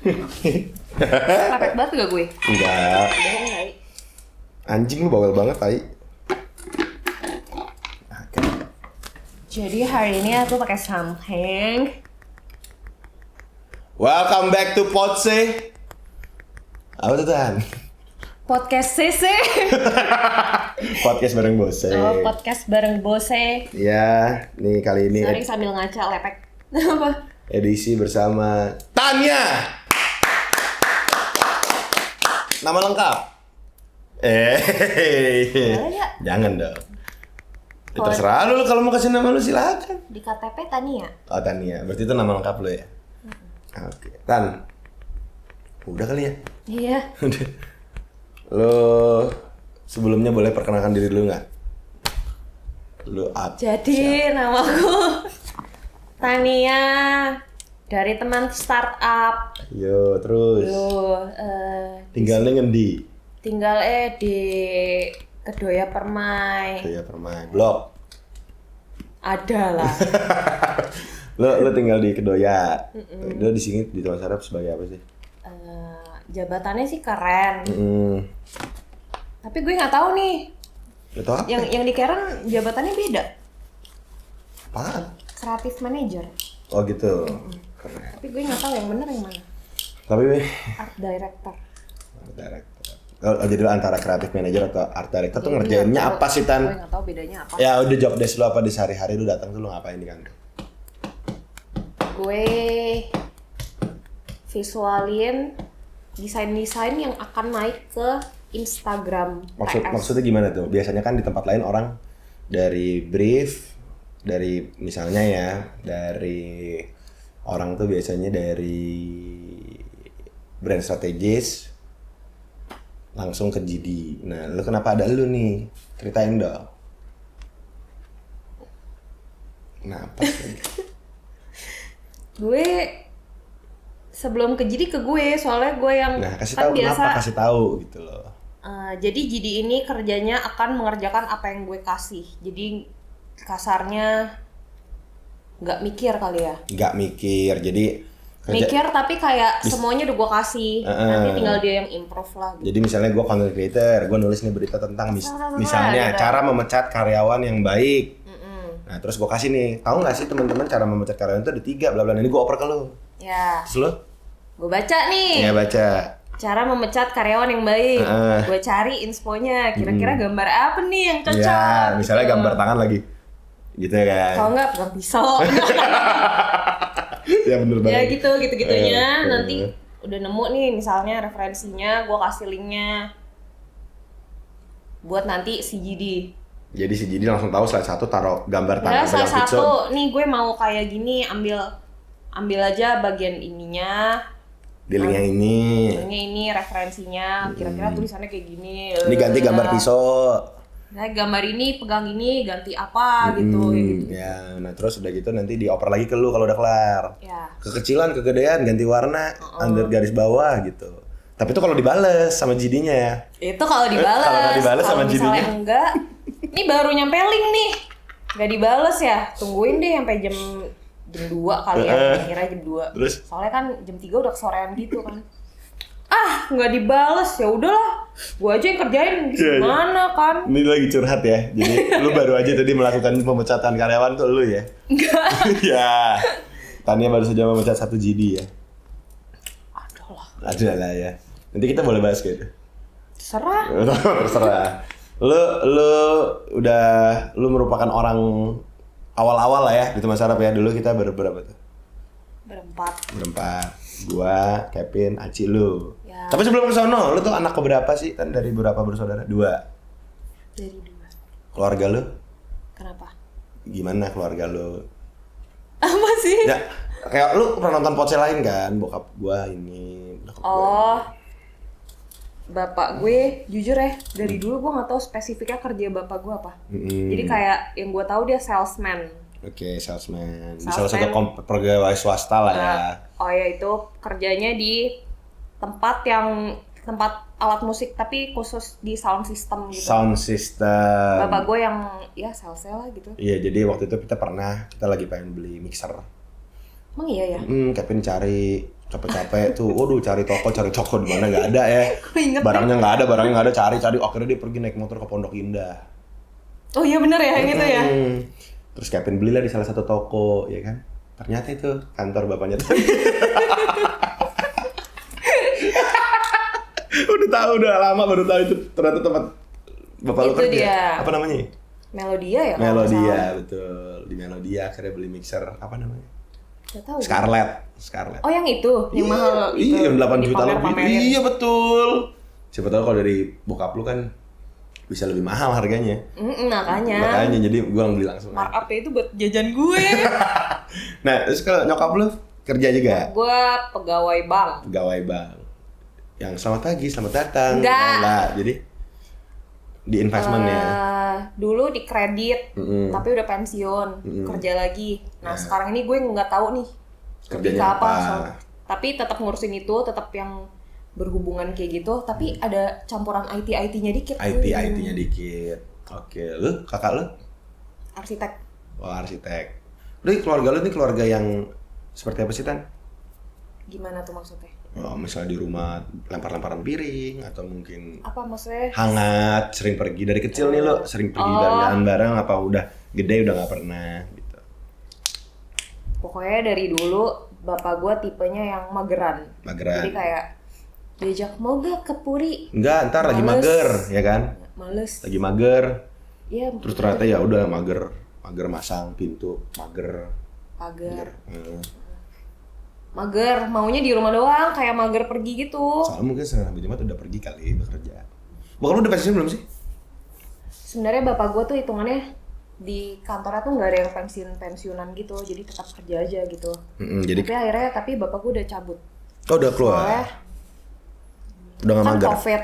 Lepek banget gak gue? Enggak. Bohong kali. Anjing lu bawel banget, tai. Jadi hari ini aku pakai something. Welcome back to Potse. Apa tuh, Tan? Podcast CC. Podcast bareng Bose. Oh, podcast bareng Bose. Ya, nih kali ini Sering sambil ngaca lepek. Apa? edisi bersama Tanya. Nama lengkap? Boleh nggak? Jangan dong. Ya, terserah lu kalau mau kasih nama lu silakan. Di KTP Tania. Oh, Tania. Berarti itu nama lengkap lu ya? Oke. Tan. Udah kali ya? Iya. Udah. Lu sebelumnya boleh perkenalkan diri dulu nggak? Lu Jadi namaku Tania dari teman startup. Yo, terus. Tinggalnya ngendi? Tinggal di Kedoya Permai. Ya, Permai. Blok. Ada lah. Lu tinggal di Kedoya. Lu di sini di Taman Sarap sebagai apa sih? Jabatannya sih keren. Tapi gue nggak tahu nih. Itu apa? Yang di Karen jabatannya beda. Apaan? Creative Manager. Oh gitu. Keren. Tapi gue nggak tahu yang bener yang mana. Tapi Art Director. director. Oh, jadi lu antara creative manager atau art director tuh Gue ngerjainnya nggak tahu- apa sih, Tan? Gue nggak tahu bedanya apa. Ya udah job desk lu apa di sehari-hari lu datang tuh lu ngapain di kantor? Gue visualin desain-desain yang akan naik ke Instagram TS. Maksudnya gimana tuh? Biasanya kan di tempat lain orang dari brief, dari misalnya ya, dari orang tuh biasanya dari brand strategis langsung ke GD. Nah, lu kenapa ada lu nih? Ceritain dong. Kenapa sih? Gue sebelum ke JD ke gue, soalnya gue yang Nah, kasih kan tahu kenapa, kasih tahu gitu loh. Jadi JD ini kerjanya akan mengerjakan apa yang gue kasih. Jadi kasarnya nggak mikir kali ya. Nggak mikir, jadi Mikir tapi kayak semuanya udah gue kasih. Nanti tinggal dia yang improve lah. Gitu. Jadi misalnya gue content creator, gue nulis nih berita tentang misalnya gitu. cara memecat karyawan yang baik. Nah terus gue kasih nih, tahu nggak sih teman-teman cara memecat karyawan itu ada 3, bla bla. Ini gue oper ke lu. Ya, Terus lu? gue baca nih. Ya baca. Cara memecat karyawan yang baik. Gue cari infonya. Kira-kira gambar apa nih yang cocok? Ya misalnya gitu. gambar tangan lagi, gitu ya kan? Kalau nggak pegang pisau. Ya bener banget. Ya gitu-gitunya. Nanti udah nemu nih misalnya referensinya, gue kasih linknya buat nanti si JD. Jadi si Jidi langsung tahu slide 1 taruh gambar Ya tangan salah pegang pisau. satu nih gue mau kayak gini, ambil aja bagian ininya. Di link yang ini. Linknya ini referensinya, kira-kira tulisannya kayak gini. Ini ganti gambar pisau. Nah, gambar ini pegang ini ganti apa gitu, kayak gitu. Ya, nah terus udah gitu nanti dioper lagi ke lu kalau udah kelar. Ya. Kekecilan, kegedean, ganti warna, under garis bawah gitu. Tapi itu kalau dibales sama GD-nya ya. Itu kalau dibales. Kalau nggak dibales sama Kalau misalnya JD-nya? enggak, ini baru nyampe link nih. Nggak dibales ya. Tungguin deh sampai jam 2 kali ya, kira jam 2. Terus? Soalnya kan jam 3 udah kesorean gitu kan. Nggak dibales, ya udahlah. Gua aja yang kerjain gimana kan? Ini lagi curhat ya. Jadi lu baru aja tadi melakukan pemecatan karyawan tuh lu ya? Enggak. Ya. Tania baru saja memecat 1 GD ya. Aduh lah. Ada lah ya. Nanti kita boleh bahas gitu. Terserah. Terserah. Lu merupakan orang awal-awal lah ya di Taman Sarap ya. Dulu kita berapa tuh? Berempat. Gua, Kevin, Aci lu. Ya. Tapi sebelum ke sono, lu tuh anak keberapa sih? Kan dari berapa bersaudara? 2. Dari 2. Keluarga lu? Kenapa? Gimana keluarga lu? Apa sih? Ya, kayak lu pernah nonton Potse lain kan? Bokap gua ini, bokap gua Oh, bapak gue jujur ya dari dulu gue nggak tahu spesifiknya kerja bapak gue apa. Jadi kayak yang gue tahu dia salesman. Oke, salesman. Di salah satu pegawai swasta lah ya. Oh ya, itu kerjanya di tempat alat musik tapi khusus di sound system gitu. Sound system. Bapak gue yang ya sales lah gitu. Iya, jadi waktu itu kita lagi pengen beli mixer. Emang iya ya? Kevin cari capek-capek tuh, waduh cari toko di mana nggak ada ya. Gue inget Barangnya nggak ada, cari. Akhirnya dia pergi naik motor ke Pondok Indah. Oh iya bener ya, yang itu ya. Terus Kevin belilah di salah satu toko, ya kan? Ternyata itu kantor bapaknya. udah lama baru tahu itu ternyata tempat bapak lu Itu kerja. dia. Apa namanya? Melodia ya kalau nggak Melodia, salah. betul. Di Melodia akhirnya beli mixer apa namanya? Nggak tahu. Scarlett. Oh yang itu, yang mahal itu. Iya, yang 8 juta lebih. dipamer-pamerin. Iya, betul. Siapa tahu kalau dari bokap lu kan bisa lebih mahal harganya. Makanya. Jadi gua beli langsung. Markup itu buat jajan gue. Nah, terus kalau nyokap lu kerja juga? Gue pegawai bank. Pegawai bank. Yang selamat pagi, selamat datang. Enggak. Nah, jadi di investment ya. Dulu di kredit, tapi udah pensiun, kerja lagi. Nah sekarang ini gue nggak tahu nih Kerjanya lebih ke apa? Tapi tetap ngurusin itu, tetap yang berhubungan kayak gitu. Tapi ada campuran IT-nya dikit. IT-nya dikit. Oke, lu kakak lu? Arsitek. Wah, arsitek. Udah keluarga lu nih keluarga yang seperti apa sih, Tan? Gimana tuh maksudnya? Oh, misalnya di rumah lempar-lemparan piring atau mungkin Apa maksudnya? hangat, sering pergi dari kecil nih lo, sering pergi jalan bareng apa udah gede udah nggak pernah gitu. Pokoknya dari dulu bapak gue tipenya yang mageran. Mageran. Jadi kayak diajak mau gak ke Puri? Enggak, ntar lagi Males. mager, ya kan? Males. Lagi mager. Iya. Terus ternyata ya udah mager masang pintu, mager. Mager, maunya di rumah doang, kayak mager pergi gitu. Soalnya mungkin Senin sampai Jumat udah pergi kali bekerja. Bokap lu udah pensiun belum sih? Sebenarnya bapak gue tuh hitungannya di kantornya tuh nggak ada yang pensiunan gitu, jadi tetap kerja aja gitu. Jadi Tapi bapak gue udah cabut. oh udah keluar. Soalnya Udah nggak kan mager.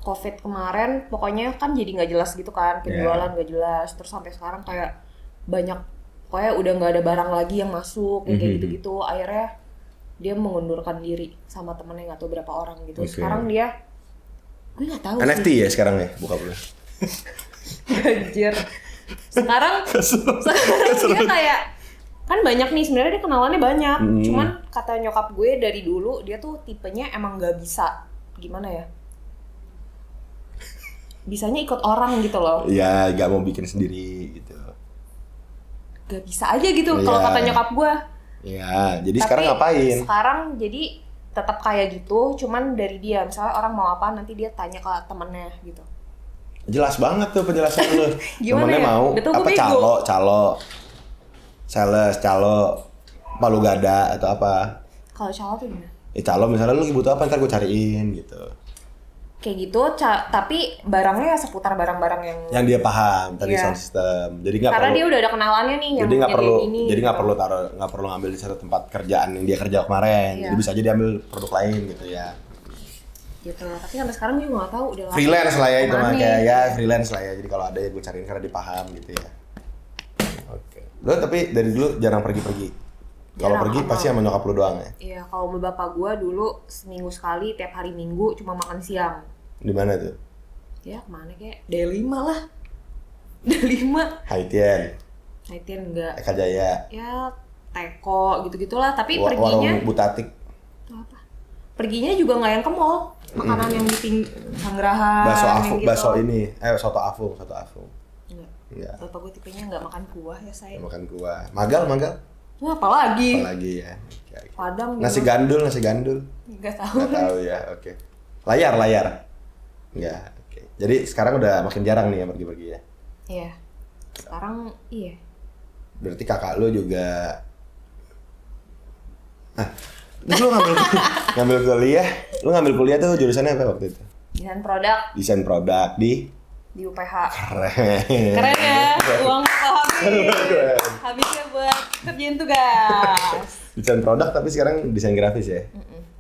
COVID kemarin, pokoknya kan jadi nggak jelas gitu kan, penjualan nggak jelas. Terus sampai sekarang kayak banyak, pokoknya udah nggak ada barang lagi yang masuk, kayak gitu-gitu. Akhirnya dia mengundurkan diri sama temennya, nggak tahu berapa orang gitu. Sekarang dia, gue nggak tahu NFT sih. ya sekarang ya bokap lu. Anjir. Sekarang dia kayak kan banyak nih sebenarnya, dia kenalannya banyak. Cuman kata nyokap gue dari dulu dia tuh tipenya emang nggak bisa, gimana ya? Bisanya ikut orang gitu loh. Ya nggak mau bikin sendiri gitu. Gak bisa aja gitu kalau kata nyokap gue. Ya, jadi Tapi sekarang ngapain? Sekarang jadi tetap kayak gitu, cuman dari dia. Misalnya orang mau apa, nanti dia tanya ke temennya gitu. Jelas banget tuh penjelasan lu. Gimana Temennya ya? mau Betul, gue apa bego. sales, calo, palu gada atau apa? Kalau cowok tuh gimana? Calo misalnya lu butuh apa ntar gue cariin gitu. Kayak gitu, tapi barangnya ya seputar barang-barang yang Dia paham tadi Iya. sound system. Jadi nggak karena perlu. dia udah ada kenalannya nih yang Jadi nggak perlu. ini. Jadi nggak gitu. nggak perlu ngambil di satu tempat kerjaan yang dia kerja kemarin. Iya. Jadi bisa aja diambil produk lain gitu ya. Gitu. Tapi sampai sekarang gue nggak tahu udah Freelance lah ya itu mah kemana. kayak ya freelance lah ya. Jadi kalau ada yang gue cariin karena dia paham gitu ya. Oke. Lu tapi dari dulu jarang pergi-pergi. Kalau Jarang, pergi sama. pasti sama nyokap lu doang ya. Iya, kalau sama bapak gue dulu seminggu sekali, tiap hari Minggu cuma makan siang. Di mana tuh? Ya kemana kayak D5 lah. D5. Haitian, Naitian enggak. Eka Jaya, Ya teko gitu-gitulah. Tapi perginya Warung Butatik, tuh apa? Perginya juga nggak yang ke mall. Makanan yang di Sanggerahan. bakso ini, soto afung. Enggak. Enggak, Bapak gue tipenya nggak makan kuah ya saya. makan kuah. Magal. Wah, apalagi? Apalagi ya. Oke. Padang Nasi gitu. gandul. Nggak tahu. Nggak tahu ya, oke. Layar. Enggak, oke. Jadi sekarang udah makin jarang nih ya pergi-pergi ya. Iya. Sekarang iya. Berarti kakak lu juga. Nah, lu ngambil kuliah. Lu ngambil kuliah tuh jurusannya apa waktu itu? Desain produk Desain produk di UPH. Keren. Keren ya, uang habis. Habisnya buat kerjain tugas. Desain produk tapi sekarang desain grafis ya.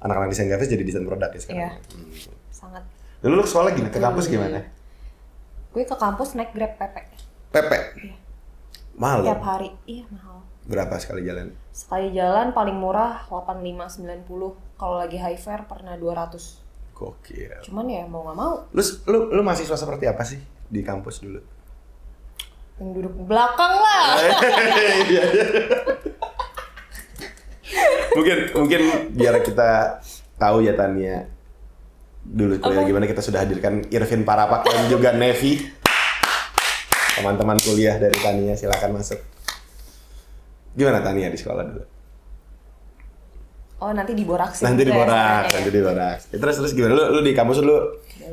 Anak-anak desain grafis jadi desain produk ya sekarang. Iya. Sangat. Dulu lu sekolah gimana? Ke kampus gimana? Gue ke kampus naik Grab PP. PP. Iya. Mahal Tiap loh. hari. Iya, mahal. Berapa sekali jalan? Sekali jalan paling murah 85-90. Kalau lagi high fare pernah 200. Gokil. Cuman ya mau nggak mau. Lu mahasiswa seperti apa sih di kampus dulu? Yang duduk belakang lah. mungkin biar kita tahu ya Tania dulu kuliah gimana, kita sudah hadirkan Irvin Parapak dan juga Nevi, teman-teman kuliah dari Tania. Silakan masuk. Gimana Tania di sekolah dulu? Oh, nanti diborak sih. Nanti diborak. Terus gimana? Lu di kampus lu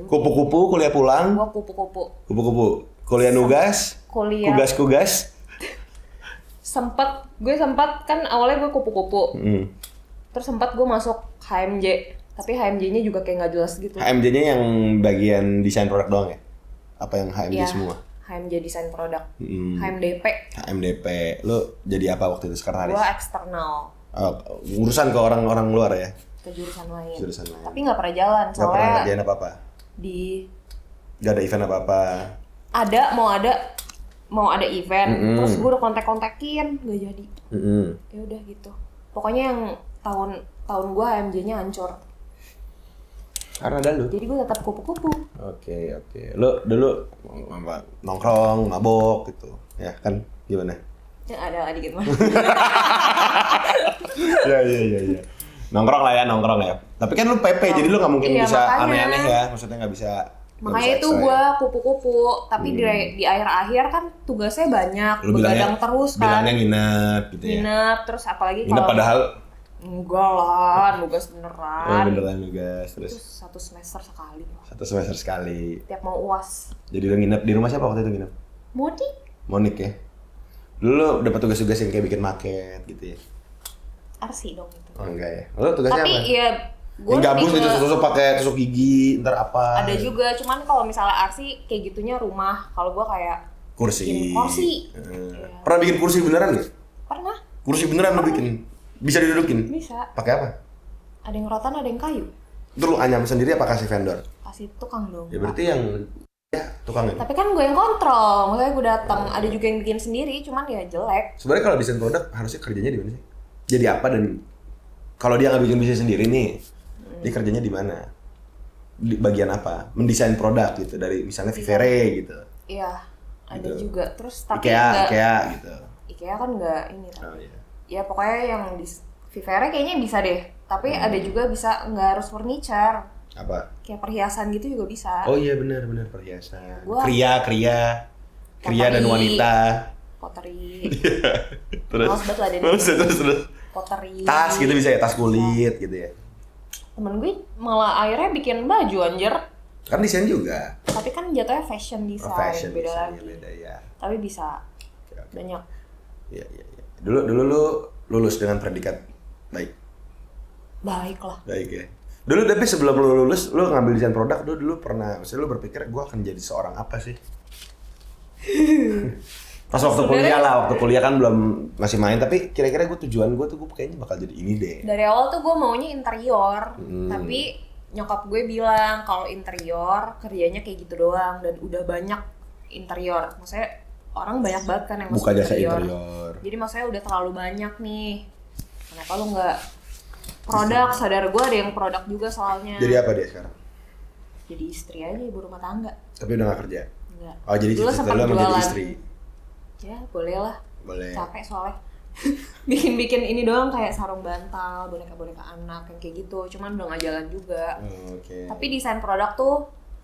kupu-kupu kuliah pulang? Gua kupu-kupu. Kupu-kupu. Kuliah nugas? Kuliah. Kugas? Gue sempat kan awalnya gue kupu-kupu. Terus sempat gue masuk HMJ. Tapi HMJ-nya juga kayak nggak jelas gitu. HMJ-nya yang bagian desain produk doang ya? Apa yang HMJ Ya, semua? HMJ desain produk. HMDP. HMDP. Lu jadi apa waktu itu sekretaris? Gue eksternal. Urusan ke orang-orang luar ya? Ke jurusan lain. Jurusan lain. Tapi nggak pernah jalan. Nggak pernah Soalnya ngerjain apa-apa? Nggak ada event apa-apa? mau ada event. Terus gue udah kontak-kontakin. Nggak jadi. Ya udah gitu. Pokoknya yang tahun gue HMJ-nya hancur. Karena ada lu. Jadi gue tetap kupu-kupu. Oke. Lu dulu nongkrong, mabok gitu. Ya kan? Gimana? Ya ada lah dikit mah. Iya. Nongkrong ya. Tapi kan lu PP, jadi lu nggak mungkin Iya, bisa makanya. aneh-aneh ya. Maksudnya nggak bisa. Makanya itu gue kupu-kupu. Tapi di akhir-akhir kan tugasnya banyak. Lu Begadang terus kan. Bilangnya nginep gitu ya. Nginep. Terus apalagi Nginep padahal enggak lah, nugas beneran. beneran nugas. Terus Terus 1 semester sekali. 1 semester sekali. Tiap mau UAS. Jadi lu nginep di rumah siapa waktu itu nginep? Modi? Monik ya. Dulu lu dapat tugas-tugas yang kayak bikin maket gitu ya. Arsi dong itu. Oh enggak ya. Lu tugasnya Tapi apa? ya gue Yang gabus itu tusuk pakai tusuk gigi, ntar apa? ada juga, cuman kalau misalnya arsi kayak gitunya rumah. Kalau gue kayak Kursi. bikin kursi. Pernah bikin kursi beneran nggak? Pernah? Kursi beneran lu bikin? Bisa didudukin? Bisa. Pakai apa? Ada yang rotan, ada yang kayu. Itu lu anyam sendiri apa kasih vendor? Kasih tukang dong. Ya berarti yang ya tukang itu. Tapi kan gue yang kontrol, maksudnya gue datang. Ada juga yang bikin sendiri, cuman ya jelek. Sebenarnya kalau desain produk harusnya kerjanya di mana sih? Jadi apa, dan kalau dia nggak bikin bisnis sendiri nih, dia kerjanya di mana? Di bagian apa? Mendesain produk gitu, dari misalnya Vivere gitu. Iya, ada Gitu. juga. Terus tapi IKEA gitu. IKEA kan nggak ini kan. Oh iya. Ya pokoknya yang di Vivere kayaknya bisa deh. Tapi ada juga bisa nggak harus furniture. Apa? Kayak perhiasan gitu juga bisa. Oh iya benar perhiasan. Gua- Kria dan Pottery. wanita. Pottery. Terus. Males banget lah dia. Terus. Pottery. Tas gitu bisa ya, tas kulit gitu ya. Temen gue malah akhirnya bikin baju anjir. Kan desain juga. Tapi kan jatuhnya fashion design, Fashion beda design, lagi. beda ya. Tapi bisa Oke. banyak. Iya. Dulu lu lulus dengan predikat baik. Baik lah. Baik ya. Dulu tapi sebelum lu lulus, lu ngambil desain produk, dulu pernah, maksudnya lu berpikir gue akan jadi seorang apa sih? Pas waktu kuliah lah, waktu kuliah kan belum masih main, tapi kira-kira tujuan gue tuh gue kayaknya bakal jadi ini deh. Dari awal tuh gue maunya interior, tapi nyokap gue bilang kalau interior kerjanya kayak gitu doang dan udah banyak interior. Maksudnya orang banyak banget kan yang masuk Buka jasa interior. Jadi maksudnya udah terlalu banyak nih. Kenapa lu nggak produk? Sadar gue ada yang produk juga soalnya. Jadi apa dia sekarang? Jadi istri aja, ibu rumah tangga. Tapi udah gak kerja? Enggak. Oh jadi Dulu cita-cita sempet lu emang jadi jualan. istri? Ya boleh lah. Boleh. Capek soalnya. Bikin ini doang kayak sarung bantal, boneka-boneka anak yang kayak gitu. Cuman udah gak jalan juga. Oke. Tapi desain produk tuh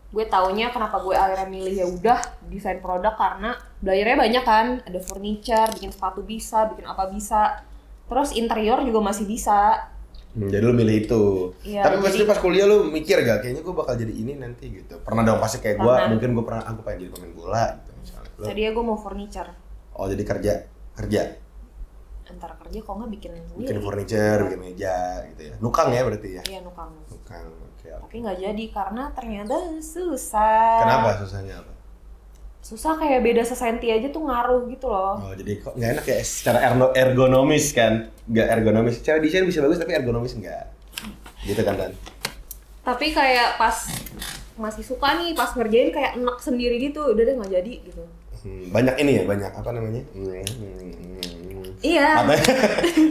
gue taunya kenapa gue akhirnya milih ya udah desain produk karena belajarnya banyak kan. Ada furniture, bikin sepatu bisa, bikin apa bisa. Terus interior juga masih bisa. Jadi lu milih itu. Iya, Tapi pasti jadi- pas kuliah lu mikir gak? Kayaknya gue bakal jadi ini nanti gitu. Pernah dong pasti kayak gue, Pernah. mungkin gue pernah, aku pengen jadi pemain bola gitu misalnya. Lu- Tadinya gue mau furniture. Oh jadi kerja. Antara kerja kok nggak bikin sendiri. Bikin furniture, bikin meja gitu ya. Nukang ya berarti ya? Iya nukang. Nukang, oke. Tapi nggak jadi karena ternyata susah. Kenapa susahnya apa? Susah kayak beda sesenti aja tuh ngaruh gitu loh. Oh jadi kok nggak enak ya secara ergonomis kan? Nggak ergonomis. Secara desain bisa bagus tapi ergonomis nggak. Gitu kan Dan? Tapi kayak pas masih suka nih, pas ngerjain kayak enak sendiri gitu, udah deh nggak jadi gitu. Banyak ini ya, banyak apa namanya? Iya.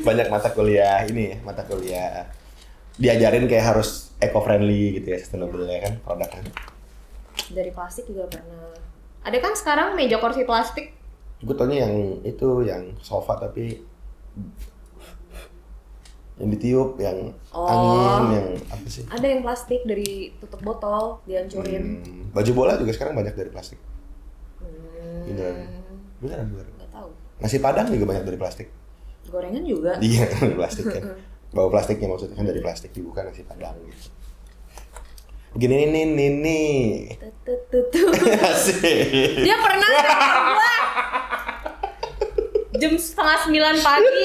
Banyak mata kuliah ini ya, mata kuliah diajarin kayak harus eco-friendly gitu ya, sustainable ya kan produk kan. Dari plastik juga pernah. Ada kan sekarang meja kursi plastik. Gue taunya yang itu, yang sofa tapi Yang ditiup, yang Oh. angin, yang apa sih? Ada yang plastik dari tutup botol dihancurin. Baju bola juga sekarang banyak dari plastik. Beneran. Beneran. Nggak tahu. Nasi Padang juga banyak dari plastik. Gorengan juga. Iya, dari plastik kan. Bawa plastiknya maksudnya kan dari plastik dibuka nasi Padang gitu. Begini nih. Tutup. Asik. Dia pernah gua jam 8:30 pagi.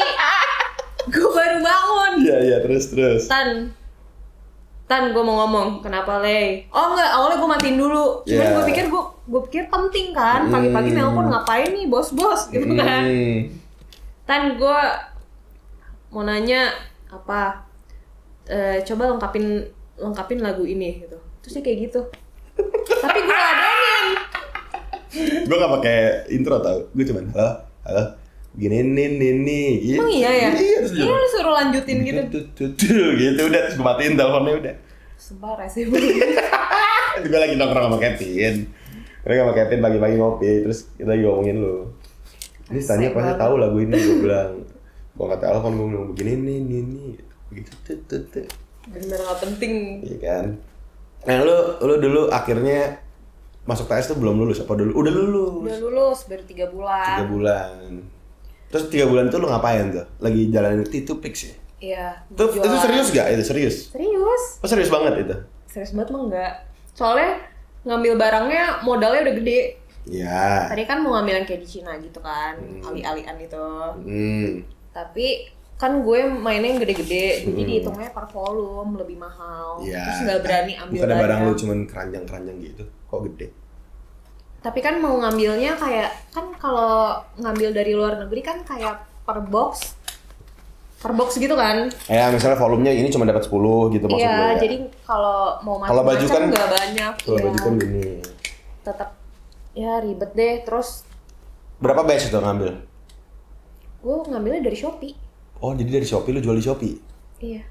Gue baru bangun. Iya, terus. Tan, gue mau ngomong. Kenapa, Le? Oh enggak, awalnya gue matiin dulu. Cuman Yeah. gue pikir penting kan. Pagi-pagi nelpon ngapain nih, bos-bos gitu kan. Tan, gue mau nanya apa? Coba lengkapin lagu ini gitu. Terus dia kayak gitu. Tapi gue adain. Gue gak pakai intro tau. Gue cuman halo. Gini nih. Emang iya ya? Iya, terus Iya, lu suruh lanjutin gitu. gitu udah, terus gue matiin teleponnya udah. Sumpah rese banget. Gue lagi nongkrong sama Kevin. Gue sama Kevin pagi-pagi ngopi, terus kita lagi ngomongin lu. Ini Tania pasti tahu lagu ini, gue bilang. Gue kata telepon, gue bilang begini nih. Begitu Bener gak penting. Iya kan. Nah lu dulu akhirnya masuk TS tuh belum lulus apa dulu? Udah lulus. Udah lulus baru 3 bulan. 3 bulan. Terus 3 bulan tuh lu ngapain tuh? Lagi jalanin T2Pix ya? Iya. Itu serius gak? Itu serius? Serius. Oh serius banget itu? Serius banget mah enggak. Soalnya ngambil barangnya modalnya udah gede. Iya. Tadi kan mau ngambil yang kayak di Cina gitu kan, ali-alian itu. Tapi kan gue mainnya yang gede-gede, jadi dihitungnya per volume lebih mahal. Iya. Terus nggak berani ambil Bukan barang banyak. lu cuman keranjang-keranjang gitu. Kok gede? Tapi kan mau ngambilnya kayak, kan kalau ngambil dari luar negeri kan kayak per box gitu kan. Ya misalnya volumenya ini cuma dapat 10 gitu maksud Iya, lu ya. jadi kalau mau Kalau baju macam-macam kan- nggak banyak. Kalau iya. baju kan gini. Tetap ya ribet deh. Terus Berapa batch itu ngambil? gue ngambilnya dari Shopee. Oh jadi dari Shopee, lu jual di Shopee? Iya.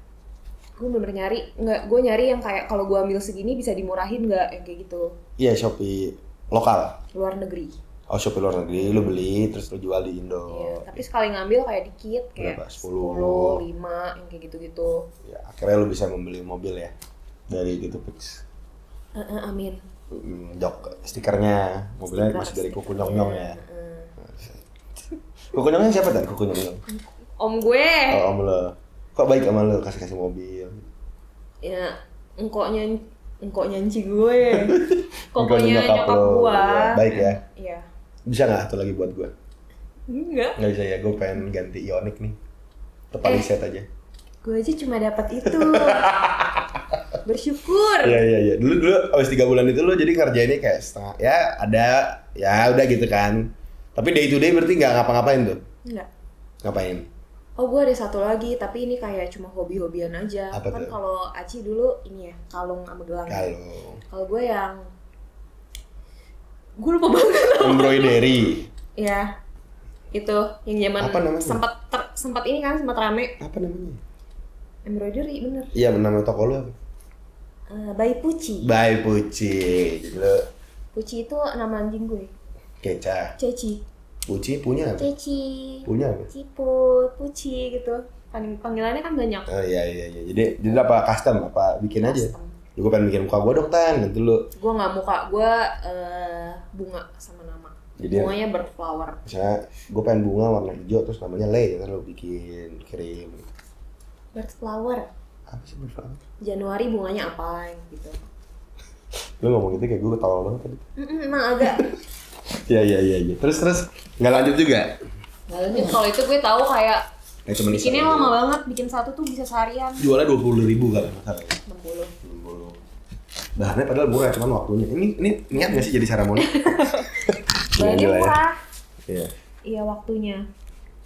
Gue bener-bener nyari, gue nyari yang kayak kalau gue ambil segini bisa dimurahin nggak, yang kayak gitu. Iya Shopee lokal. Luar negeri. Oh Shopee luar negeri, lu beli terus lu jual di Indo. Iya, tapi sekali ngambil kayak dikit, kayak Berapa? 10, 5, yang kayak gitu-gitu. Ya, akhirnya lu bisa membeli mobil ya dari T2Pix. Amin. Jok stikernya, mobilnya Stiker, masih dari Kuku stiker. Nyong-Nyong ya. Kuku Nyong-Nyong siapa dan Kuku Nyong-Nyong? Om gue, Oh om lo. Kok baik sama lo kasih mobil? ya engkoknya nci gue, kokoknya Engkau nyokap lo. gue. Ya, baik ya. Iya. Bisa nggak tuh lagi buat gue? Enggak. Nggak bisa ya, gue pengen ganti Ioniq nih. Tepat set aja. Gue aja cuma dapat itu. Bersyukur. Iya. Dulu abis 3 bulan itu lo jadi ngerjainnya kayak setengah. Ya ada, ya udah gitu kan. Tapi day to day berarti nggak ngapa-ngapain tuh? Enggak. Ngapain? Oh, gue ada satu lagi, tapi ini kayak cuma hobi-hobian aja. Apa Kan tuh? kalau Aci dulu ini ya, kalung sama gelang. Kalau gue yang gue lupa banget. Embroidery. Ya, itu yang zaman Apa namanya? sempat ini kan sempat rame. Apa namanya? Embroidery bener. Iya, nama toko lo apa? By Puci. By Puci. Jadi lo Puci itu nama anjing gue. Keca. Ceci. Puci punya apa? Ceci. Punya apa? Ciput, Puci gitu. Panggilannya kan banyak. Oh iya. Jadi apa custom apa bikin aja? Custom. Gue pengen bikin muka gue dong Tan, gitu lo. Gue nggak muka, gue bunga sama nama. Jadi Bunganya berflower. misalnya gue pengen bunga warna hijau terus namanya Le, kan lo bikin kirim. Berflower. Apa sih berflower? Januari bunganya apa gitu. Lo ngomong gitu kayak gue ketawa banget tadi. Emang agak. Iya. Terus nggak lanjut juga? Nggak lanjut, kalau itu gue tahu kayak Cuma bikinnya lama banget, bikin satu tuh bisa seharian. Jualnya 20.000 kalau nggak salah. 60. 60. Bahannya padahal murah, cuman waktunya. Ini niat nggak sih jadi seremoni? Bahannya Gila ya. murah. Iya. Iya waktunya.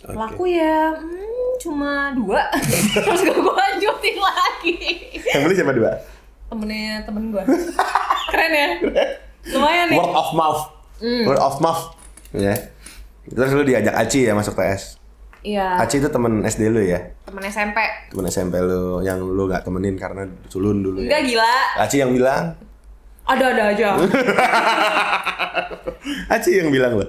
Oke. Laku ya, cuma 2. Terus gue lanjutin lagi. Yang beli siapa dua? Temennya temen gue. Keren ya? Lumayan nih. Word of mouth. Word of mouth. Ya. Terus lu diajak Aci ya masuk TS. Iya, Aci itu temen SD lu ya? temen SMP. Temen SMP lu yang lu gak temenin karena culun dulu ya? Enggak gila. Aci yang bilang? Ada aja. Aci yang bilang lu?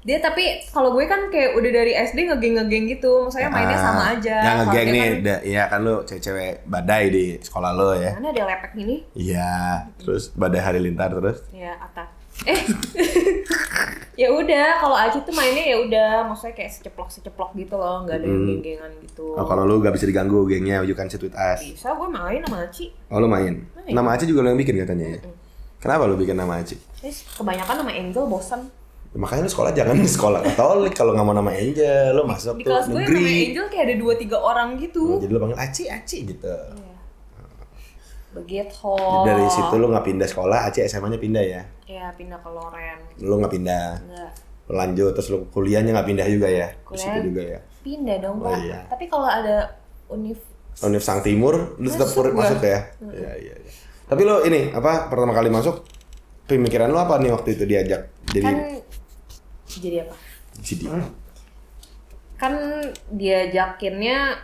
Dia tapi kalau gue kan kayak udah dari SD ngegeng gitu, maksudnya mainnya sama aja. Yang Kalau ngegeng dia nih, kan, iya kan lu cewek-cewek badai di sekolah lo ya. mana ada lepek gini? Iya, terus badai halilintar terus. Ya atas. Ya udah, kalau Aci tuh mainnya ya udah, maksudnya kayak seceplok gitu loh, nggak ada yang geng-gengan gitu. Oh, kalau lu gak bisa diganggu gengnya, you can sit with us. Bisa gue main sama Aci. Oh, lu main? Nama Aci juga lu yang bikin katanya ya? Kenapa lu bikin nama Aci? Terus kebanyakan nama Angel bosan. Ya, makanya lu sekolah jangan di sekolah Katolik kalau nggak mau nama Angel, lu masuk Di tuh kelas gue negeri. nama Angel kayak ada 2-3 orang gitu. Oh, jadi lu panggil Aci gitu. Iya. Begitu. Jadi dari situ lu nggak pindah sekolah, Aci SMA-nya pindah ya? Ya pindah ke Loren. Lu nggak pindah? Enggak. Lanjut, terus lu kuliahnya nggak pindah juga ya? Di situ Kuliah juga ya? pindah dong Oh, Pak. iya. Tapi kalau ada univ Univ Sang Timur, lu tetap Masuk masuk gua. ya? Iya. Tapi lu ini, apa, pertama kali masuk, pemikiran lu apa nih waktu itu diajak? kan jadi apa? CD. Kan diajakinnya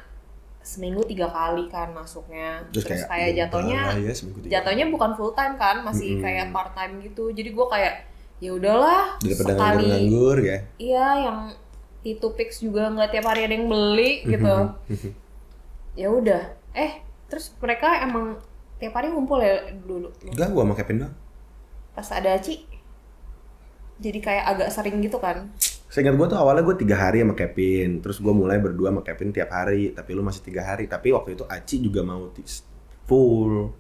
seminggu 3 kali kan masuknya. Terus kayak jatuhnya ya, seminggu 3 kali. jatuhnya bukan full time kan, masih kayak part time gitu. Jadi gue kayak ya udahlah Daripada sekali. nganggur ya? Iya, yang itu Pix juga nggak tiap hari ada yang beli gitu. Ya udah. Terus mereka emang tiap hari ngumpul ya dulu. Enggak, gua sama Kevin doang. Pas ada Aci, jadi kayak agak sering gitu kan. Seingat gue tuh awalnya gue 3 hari sama Kevin, terus gue mulai berdua sama Kevin tiap hari, tapi lu masih 3 hari. Tapi waktu itu Aci juga mau full,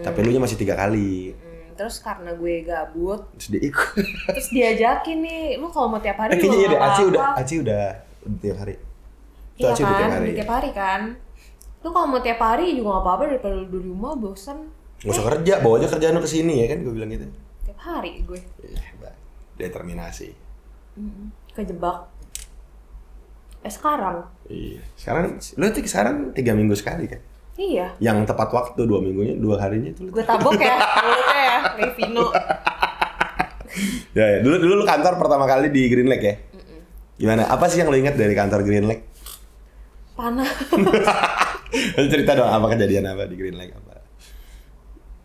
tapi lu nya masih 3 kali. Terus karena gue gabut, Terus dia ikut. terus diajakin nih, lu kalau mau tiap hari Kayaknya iya juga deh, nggak apa-apa. Aci udah tiap hari. Itu Iya Aci udah kan, tiap hari. udah tiap hari kan. Lu kalau mau tiap hari juga nggak apa-apa daripada lu di rumah bosan. Gak usah kerja, bawa aja kerjaan lu kesini ya kan, gue bilang gitu. Tiap hari gue Hebat. Determinasi. kejebak. Sekarang, Iya. Sekarang 3 minggu sekali kan? iya. Yang tepat waktu 2 minggunya, 2 harinya itu. Gue tabok ya, mulutnya ya, Revino. Ya, dulu lu kantor pertama kali di Green Lake ya? Gimana? Apa sih yang lu ingat dari kantor Green Lake? Panas. Cerita dong, apa kejadian apa di Green Lake apa?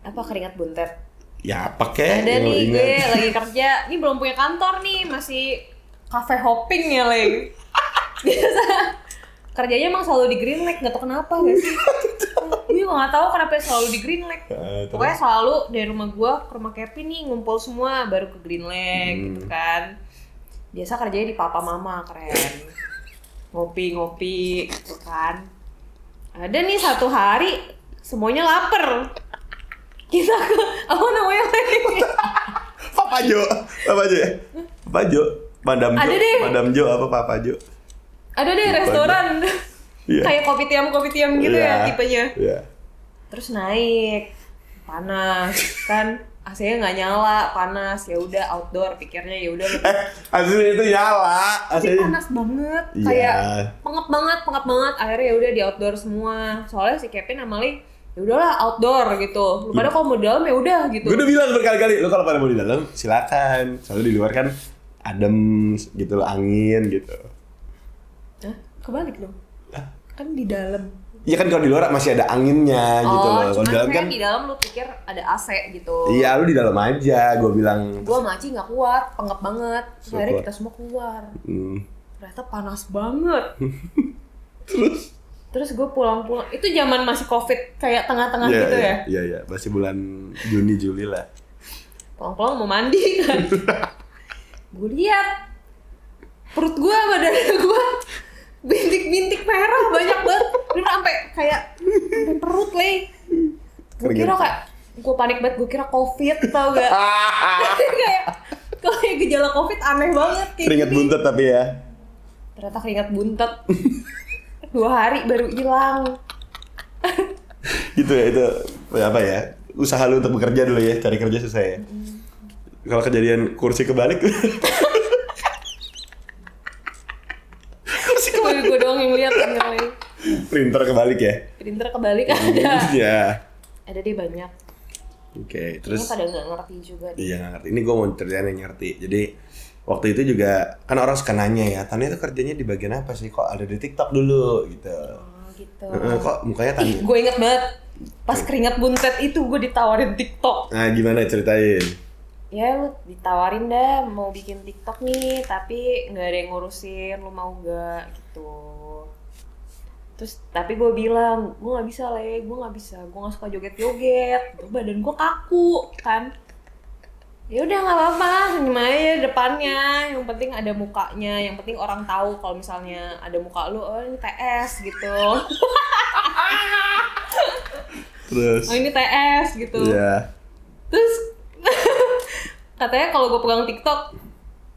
Apa keringat buntet? Ya, pakai Ada yang lu nih ingat. gue lagi kerja, ini belum punya kantor nih, masih cafe hopping ya Le. Biasa kerjanya emang selalu di Green Lake, nggak tau kenapa gak sih? Gue juga nggak tahu kenapa selalu di Green Lake. Pokoknya selalu dari rumah gue ke rumah Kevin nih ngumpul semua baru ke Green Lake gitu kan. Biasa kerjanya di papa mama, keren. Ngopi-ngopi gitu kan. Ada nih satu hari semuanya lapar. Kita ke apa namanya lagi? Papa Jo ya? Papa Jo? Madam Jo? Ada deh. Madam Jo apa Papa Jo? Ada deh Lupa restoran. Iya. Kayak kopi tiam gitu Iya. ya tipenya. Iya. Terus naik panas kan, AC-nya nggak nyala, panas. Ya udah outdoor, pikirnya ya udah. Aslinya itu nyala. Tapi Aslinya. panas banget, Iya. kayak pengap banget. Akhirnya ya udah di outdoor semua. Soalnya si Kevin sama Lee, ya udahlah outdoor gitu. Lu pada kalau mau di dalam ya udah gitu. Gue udah bilang berkali-kali, lu kalau pada mau di dalam silakan. Soalnya di luar kan adem gitu loh, angin gitu. Hah? Kebalik dong. Kan di dalam. Iya kan kalau di luar masih ada anginnya gitu loh. Kalau Cuman di dalam saya kan di dalam lu pikir ada AC gitu. iya, lu di dalam aja, gue bilang. Gua sama Aci nggak kuat, pengap banget. Terus Nggak akhirnya kuat. kita semua keluar. Hmm. Ternyata panas banget. Terus gue pulang-pulang, itu zaman masih COVID kayak tengah-tengah Iya, gitu ya. Iya, masih bulan Juni Juli lah. Pulang-pulang mau mandi kan. Gue lihat perut gue sama dada gue bintik-bintik merah banyak banget. Bener sampai kayak sampai perut Le. Gue kira kayak gue panik banget, gue kira COVID tau gak? Kayak kalau kayak gejala COVID aneh banget kayak Keringat gini. buntet tapi ya. Ternyata keringat buntet. 2 hari baru hilang. Gitu ya, itu apa ya? Usaha lu untuk bekerja dulu ya, cari kerja susah ya. Kalau kejadian kursi kebalik. Kursi kebalik. Gue doang yang lihat ini. Printer kebalik ya. Printer kebalik ada. Iya. Ada deh banyak. Oke, Kayaknya terus pada nggak ngerti juga deh. iya nggak ngerti. Ini gue mau ceritain yang ngerti. Jadi waktu itu juga kan orang suka nanya ya, Tania itu kerjanya di bagian apa sih? Kok ada di TikTok dulu gitu. Oh gitu. Kok mukanya Tania? Gue inget banget pas keringat buntet itu gue ditawarin TikTok. Nah gimana ceritain? ya lu ditawarin dah mau bikin TikTok nih tapi nggak ada yang ngurusin, lu mau gak gitu. Terus tapi gue bilang gue nggak bisa gue nggak bisa, gue nggak suka joget-joget gitu. Badan gue kaku kan. Ya udah nggak apa-apa, senyum aja depannya, yang penting ada mukanya, yang penting orang tahu kalau misalnya ada muka lu, oh ini TS gitu. Terus Oh ini TS gitu. iya. Terus katanya kalau gue pegang TikTok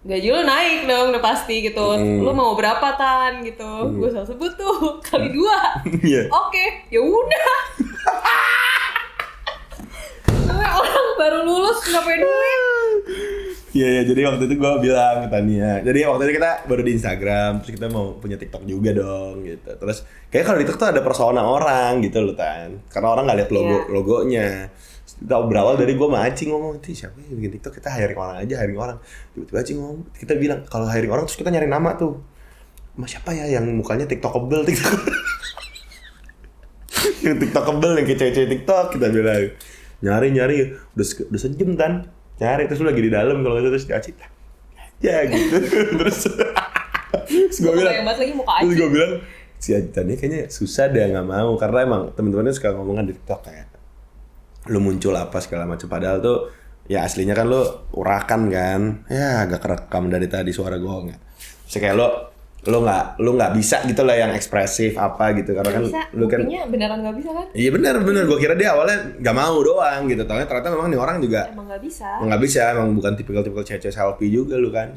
gaji lu naik dong udah pasti gitu. Lu mau berapa Tan gitu. Gue selalu sebut tuh kali 2. Iya. Oke, ya udah. Namanya orang baru lulus nggak punya duit. Iya, jadi waktu itu gue bilang ke Tania. Jadi waktu itu kita baru di Instagram, terus kita mau punya TikTok juga dong gitu. Terus kayak kalau di TikTok tuh ada persona orang gitu loh Tan. Karena orang nggak lihat logonya. Tahu berawal dari gue sama Aci ngomong, siapa yang bikin TikTok, kita hiring orang aja, hiring orang. Tiba-tiba Aci ngomong, kita bilang kalau hiring orang terus kita nyari nama tuh. Mas siapa ya yang mukanya TikTokable, yang TikTokable, yang kayak cewek-cewek TikTok, kita bilang. Nyari, udah sejam Tan. Nyari, terus lu lagi di dalam kalau gitu, terus Aci ya gitu. Terus gue bilang, lagi muka Aci. Terus gue bilang, si Aci tadi kayaknya susah deh, nggak mau, karena emang temen-temennya suka ngomongan di TikTok kayak lu muncul apa segala macam, padahal tuh ya aslinya kan lu urakan kan, ya agak kerekam dari tadi suara gue nggak, terus kayak lu nggak bisa gitu lah yang ekspresif apa gitu, karena kan bisa, lu kan beneran nggak bisa kan? iya benar gue kira dia awalnya nggak mau doang gitu, ternyata memang nih orang juga Emang nggak bisa, emang bukan tipikal cewek selfie juga lu kan.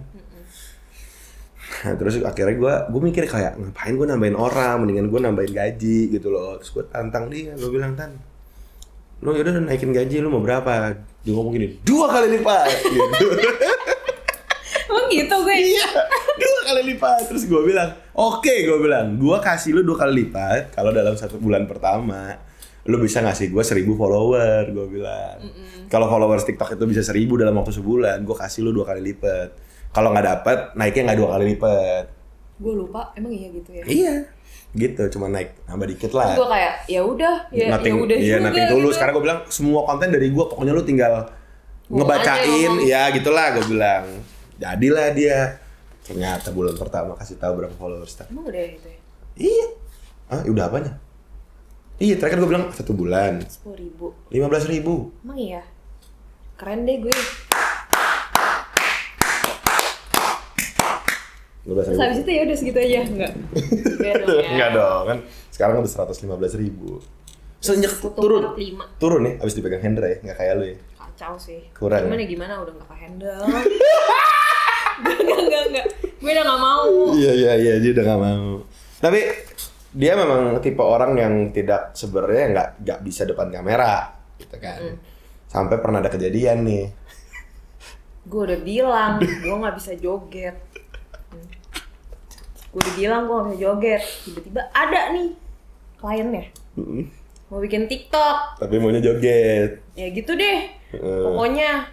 Nah, terus akhirnya gue mikir kayak ngapain gue nambahin orang, mendingan gue nambahin gaji gitu loh. Terus gue tantang dia, gue bilang Tan, lu yaudah naikin gaji, lu mau berapa? Dia ngomong gini, 2 kali lipat gitu. emang gitu gue? Iya, 2 kali lipat. Terus gue bilang, oke, gue kasih lu 2 kali lipat kalau dalam 1 bulan pertama lu bisa ngasih gue 1.000 follower, gue bilang. Kalau followers TikTok itu bisa 1.000 dalam waktu sebulan, gue kasih lu 2 kali lipat. Kalau nggak dapet, naiknya nggak 2 kali lipat. Gue lupa, emang iya gitu ya? Iya, gitu, cuma naik nambah dikit lah. Gue kayak ya udah, ya udah iya, juga nothing tulus. gitu. Sekarang gue bilang semua konten dari gue, pokoknya lu tinggal ngebacain, ya gitulah gue bilang. Jadilah dia. Ternyata bulan pertama kasih tahu berapa followers. Emang udah itu ya? Iya. Ah, udah apanya? Iya, terakhir gue bilang 1 bulan. 10.000. 15.000. Emang iya? Keren deh gue. 15.000. Terus habis itu ya udah segitu aja, enggak? Enggak dong, kan sekarang udah 115.000. Sejak turun. 45. Turun nih, abis dipegang Hendra ya, nggak kayak lu ya. Kacau sih. Kurang. Gimana udah nggak ke-handle. Enggak. Gue udah nggak mau. Iya, dia udah nggak mau. Tapi dia memang tipe orang yang tidak, sebenarnya nggak bisa depan kamera, gitu kan. Sampai pernah ada kejadian nih. Gue udah bilang, gue nggak bisa joget. Gue udah bilang gue nggak bisa joget. Tiba-tiba ada nih kliennya mau bikin TikTok. Tapi maunya joget. Ya gitu deh. Pokoknya.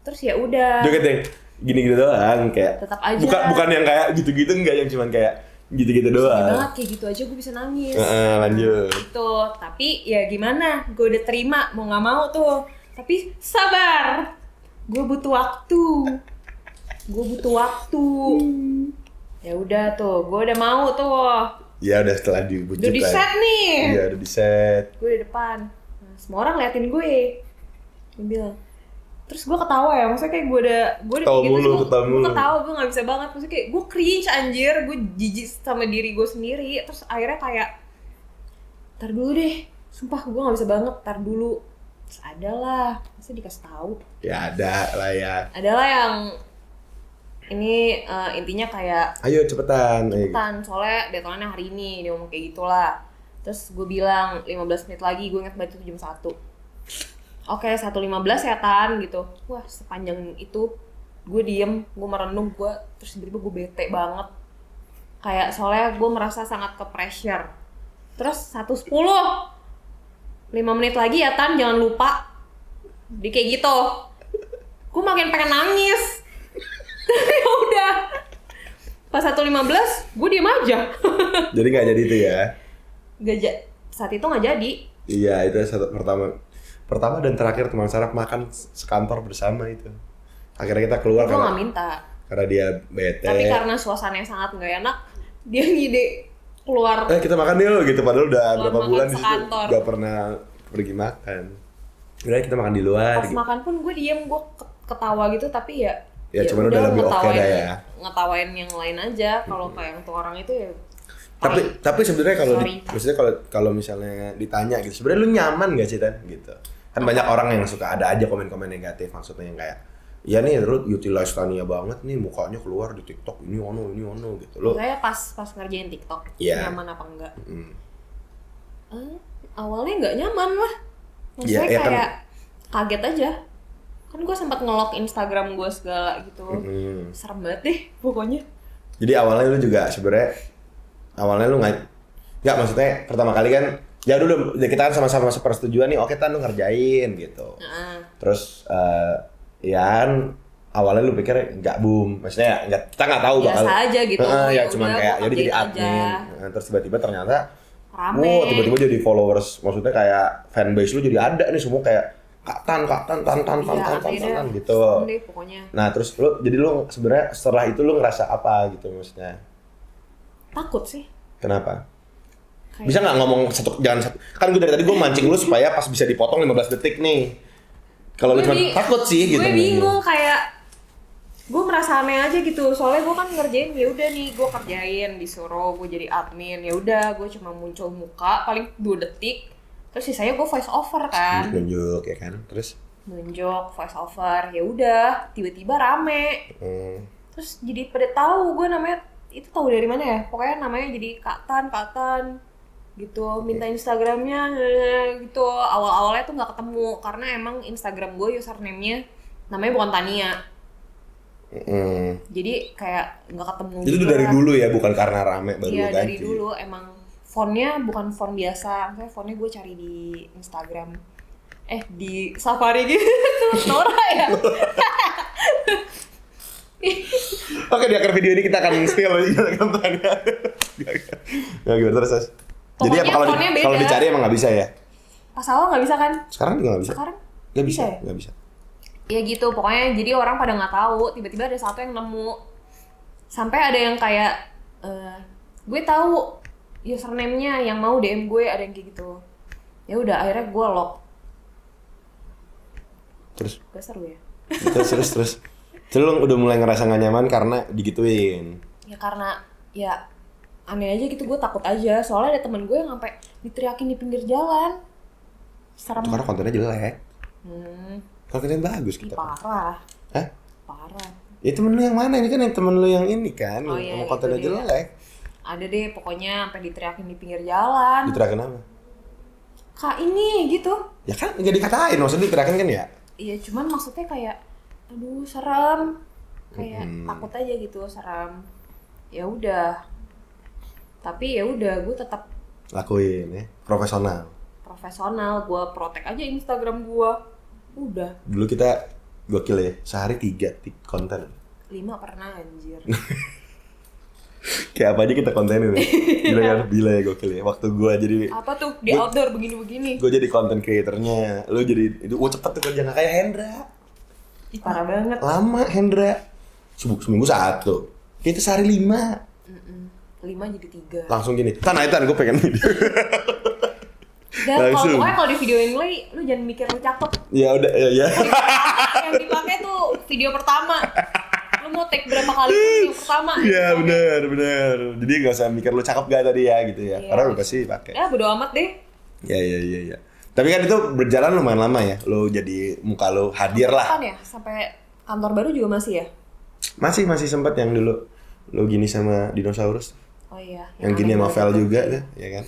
Terus ya udah. Joget yang gini-gini doang, kayak. Tetap aja. Bukan yang kayak gitu-gitu, enggak, yang cuman kayak gitu-gitu Sedih doang. banget kayak gitu aja gue bisa nangis. Lanjut. Gitu. Tapi ya gimana? Gue udah terima, mau nggak mau tuh. Tapi sabar. Gue butuh waktu. Ya udah tuh, gue udah mau tuh. Ya udah setelah dibujuk. Udah di set nih. Iya, udah di set. Gue di depan. Nah, semua orang liatin gue. Gue bilang. Terus gue ketawa ya, maksudnya kayak gue udah Ketawa mulu. Gue ketawa, gue gak bisa banget. Maksudnya kayak gue cringe anjir, gue jijik sama diri gue sendiri. Terus akhirnya kayak, tar dulu deh, sumpah gue gak bisa banget, tar dulu. Terus ada lah, masa dikasih tahu. Ya ada lah ya. Ada lah yang, ini intinya kayak Ayo cepetan. soalnya deadline-nya hari ini, dia ngomong kayak gitulah. Terus gue bilang 15 menit lagi, gue ingat banget itu jam 1. Oke, 1.15 ya Tan gitu. Wah, sepanjang itu gue diem, gue merenung, terus tiba-tiba gue bete banget. Kayak soalnya gue merasa sangat ke pressure. Terus 1.10, 5 menit lagi ya Tan, jangan lupa. Di kayak gitu. Gue makin pengen nangis. Ya udah. Pas 1.15, gue diem aja. Jadi nggak jadi itu ya? Saat itu nggak jadi. Iya, itu pertama dan terakhir teman Sarap makan sekantor bersama itu. Akhirnya kita keluar Gue nggak minta. karena dia bete. Tapi karena suasananya sangat nggak enak, dia ngide keluar. Kita makan yuk gitu, padahal udah berapa makan bulan di situ sekantor. nggak pernah pergi makan. Udah kita makan di luar. Pas makan pun gue diem, gue ketawa gitu, tapi ya cuman udah lebih oke dah ya. Ngetawain yang lain aja. Kalau kayak yang tuh orang itu ya. Tapi sebenarnya kalau Sorry. maksudnya kalau misalnya ditanya gitu, sebenarnya lu nyaman gak sih Tan gitu? Kan banyak orang yang suka ada aja komen-komen negatif, maksudnya yang kayak ya nih lu utilize Tania banget nih, mukanya keluar di TikTok ini ono gitu. Lu Saya pas ngerjain TikTok, Iya. nyaman apa enggak? Awalnya nggak nyaman lah. Iya, Maksudnya ya kan. kayak kaget aja. Kan gue sempat nge-lock Instagram gue segala gitu. Serem banget deh pokoknya. Jadi awalnya lu juga sebenarnya lu nggak maksudnya pertama kali kan ya dulu kita kan sama-sama sepersetujuan nih, oke Tan lu ngerjain gitu. Terus ya kan awalnya lu pikir nggak boom, maksudnya kita nggak tahu Biasa bakal aja gitu. ya Ya cuman udah, kayak gua jadi kerjain admin. aja. Terus tiba-tiba ternyata Rame. tiba-tiba jadi followers, maksudnya kayak fanbase lu jadi ada nih semua kayak Kak Tan Iya, gitu. serem deh pokoknya. Nah terus jadi lu sebenarnya setelah itu lu ngerasa apa gitu maksudnya? Takut sih. Kenapa? Kayak- Bisa nggak ngomong jangan satu, kan gue dari tadi gue mancing lu supaya pas bisa dipotong 15 detik nih. Kalau lu Gue cuma bi- takut sih gitu. Gue bingung kayak gue merasa aneh aja gitu, soalnya gue kan ngerjain ya udah nih, gue kerjain disuruh gue jadi admin, ya udah gue cuma muncul muka paling 2 detik, terus sisanya gue voice over kan, Nunjuk ya kan, terus nunjuk voice over, ya udah tiba-tiba rame, terus jadi pada tahu gue namanya, itu tahu dari mana ya, pokoknya namanya jadi Kak Tan gitu, minta Instagramnya gitu. Awal-awalnya tuh nggak ketemu karena emang Instagram gue username-nya namanya bukan Tania. Jadi kayak nggak ketemu. itu tuh juga. dari dulu ya, bukan karena rame baru Iya lu ganti. dari dulu emang fontnya bukan font biasa, maksudnya fontnya gue cari di Instagram, di Safari gitu, Nora ya. Oke, di akhir video ini kita akan spill Tania. Ya gimana terus? Jadi Pokoknya apa kalau fontnya beda. kalau dicari emang nggak bisa ya? Pas awal nggak bisa kan? Sekarang juga nggak bisa. Sekarang Nggak bisa, ya? nggak bisa. Ya gitu, pokoknya jadi orang pada nggak tahu, tiba-tiba ada satu yang nemu, sampai ada yang kayak gue tahu username-nya yang mau DM gue, ada yang kayak gitu. Ya udah akhirnya gue lock. Terus Gak seru ya? terus lu udah mulai ngerasa nggak nyaman karena digituin. Ya karena ya aneh aja gitu, gue takut aja, soalnya ada temen gue yang sampai diteriakin di pinggir jalan. Serem. Itu karena kontennya jelek. Kontennya bagus Ih, kita. parah. Hah? Parah. Ya temen lu yang mana? Ini kan yang temen lu yang ini kan, Oh, yang iya, sama kontennya itu dia. jelek. Ada deh pokoknya sampai diteriakin di pinggir jalan. Diterakin apa? Kak ini gitu. Ya kan nggak dikatain, maksudnya diterakin kan ya? Iya, cuman maksudnya kayak aduh serem. Kayak takut aja gitu, serem. Ya udah. Tapi ya udah, gue tetap Lakuin ya, profesional. gue protek aja Instagram gue. Udah. Dulu kita gokil ya, sehari 3 konten. 5 pernah anjir. Kayak apa aja kita kontenin ya. Gila kan, gila ya gokil ya. Waktu gua jadi Apa tuh di outdoor begini-begini. gue jadi content creatornya, lu jadi itu cepet tuh kerja, nggak kayak Hendra. Ih, parah banget. Lama Hendra, seminggu 1, kita sehari 5. 5 jadi 3. Langsung gini, Tan gue pengen video. Dan kalau Langsung. pokoknya kalau di videoin lu jangan mikir lu cakep. Ya udah ya. Yang dipakai tuh video pertama. Lu mau take berapa kali tuh video pertama. Iya benar. Jadi nggak usah mikir lu cakep gak tadi ya gitu ya. Iya. Karena lu pasti pakai. Ya bodo amat deh. Iya. Tapi kan itu berjalan lumayan lama ya. Lu jadi muka lu hadir lah. Kapan ya? Sampai kantor baru juga masih ya? Masih sempat yang dulu lu gini sama dinosaurus. Oh iya. Yang gini sama Vel juga tuh, ya kan?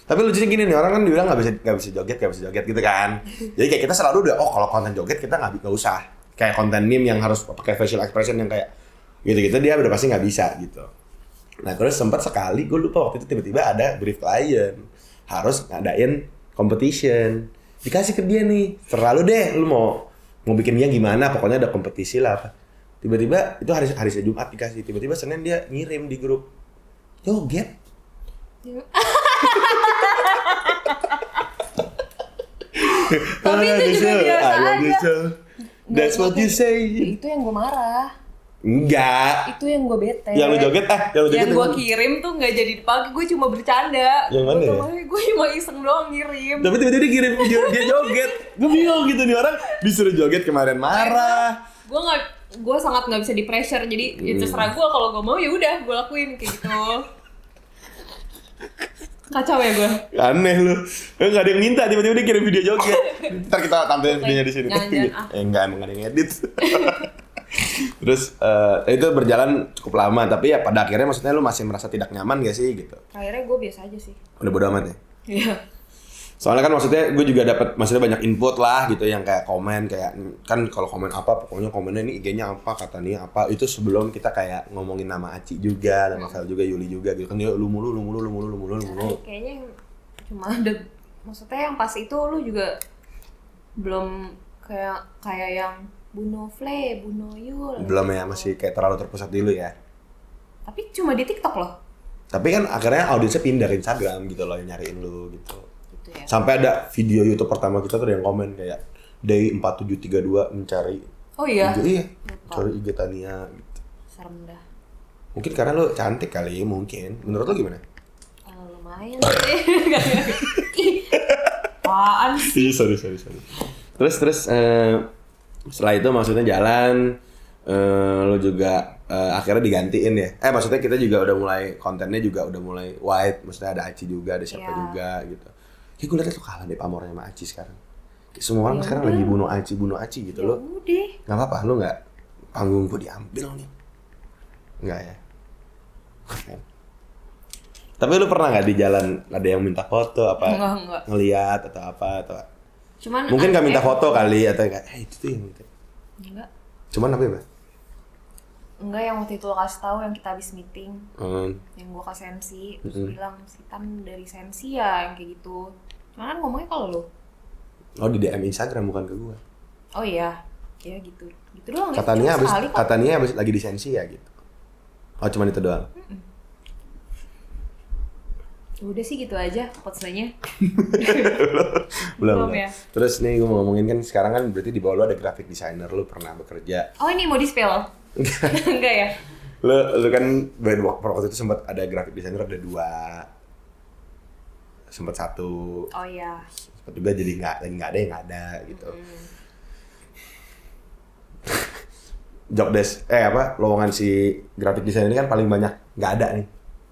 Tapi lucunya gini nih, orang kan dibilang nggak bisa joget gitu kan. Jadi kayak kita selalu udah, kalau konten joget kita nggak usah. Kayak konten meme yang harus pakai facial expression yang kayak gitu-gitu dia udah pasti nggak bisa gitu. Nah terus sempat sekali, gue lupa waktu itu tiba-tiba ada brief klien harus ngadain competition. Dikasih ke dia nih, terlalu deh, lu mau bikin dia gimana, pokoknya ada kompetisi lah apa. Tiba-tiba itu hari Jumat dikasih, tiba-tiba Senin dia ngirim di grup joget. Tapi itu juga biasa aja. That's what you say. Itu yang gue marah. Enggak. Itu yang gue bete. Yang lu joget yang gue kirim tuh nggak jadi dipakai, gue cuma bercanda. Yang mana ya? Gue cuma iseng doang ngirim. Tapi tiba-tiba dia kirim video dia joget. Gue bingung gitu nih orang disuruh joget kemarin marah. Gue sangat nggak bisa di pressure, jadi ya terserah gue, kalau gue mau ya udah gue lakuin kayak gitu. Kacau ya gue. Aneh lu. Enggak ada yang minta tiba-tiba dia kirim video joget. Ntar kita tampilin videonya di sini. Enggak, emang gak ada yang edit. Terus itu berjalan cukup lama, tapi ya pada akhirnya maksudnya lu masih merasa tidak nyaman gak sih gitu? Akhirnya gue biasa aja sih. Udah bodo amat ya? Iya. Soalnya kan maksudnya gue juga dapat maksudnya banyak input lah gitu, yang kayak komen, kayak kan kalau komen apa pokoknya komennya ini IG-nya apa, kata Nia apa, itu sebelum kita kayak ngomongin nama Aci juga, nama Vel juga, Yuli juga gitu kan, dia lu mulu. Kayaknya cuma ada, maksudnya yang pas itu lu juga belum kayak yang Buno Fle, Buno Yul. Belum ya, masih kayak terlalu terpusat dulu ya. Tapi cuma di TikTok loh. Tapi kan akhirnya audiensnya pindah ke Instagram gitu loh, yang nyariin lu gitu. Ya. Sampai ada video YouTube pertama kita tuh ada yang komen kayak Day 4732 mencari. Oh iya? Iya, mencari IG Tania gitu. Serem dah. Mungkin karena lu cantik kali, mungkin. Menurut lu gimana? Lumayan sih. Apaan sih? Sorry. Terus setelah itu maksudnya jalan, lu juga akhirnya digantiin ya. Maksudnya kita juga udah mulai, kontennya juga udah mulai wide. Maksudnya ada Aci juga, ada siapa juga gitu. Kayak gue liat tuh kalah deh pamornya sama Aci sekarang. Kayak semua orang sekarang lagi bunuh Aci gitu loh. Udah. Gak apa-apa, lu gak panggung gue diambil nih? Enggak ya? Tapi lu pernah gak di jalan ada yang minta foto apa? Enggak. Ngeliat atau apa atau? Cuman mungkin gak minta foto kali atau kayak, itu tuh yang minta. Enggak. Cuman apa ya, Mbak? Enggak, yang waktu itu lo kasih tahu yang kita habis meeting. Yang gue ke Sensi, terus bilang si Tan dari Sensi ya, yang kayak gitu. Cuman kan ngomongnya kalau lo. Oh, di DM Instagram bukan ke gue. Oh iya. Ya gitu. Gitu doang. Katanya habis lagi di Sensi ya gitu. Oh, cuman itu doang. Udah sih gitu aja potnya. belum ya. Terus nih gue mau ngomongin kan sekarang kan berarti di bawah lu ada graphic designer, lu pernah bekerja. Oh, ini mau di-spell? Enggak ya? Lu kan waktu itu sempat ada graphic designer ada 2. Sempat 1. Oh iya. Sempat juga jadi nggak ada gitu. Jobdesk lowongan si graphic designer ini kan paling banyak nggak ada nih.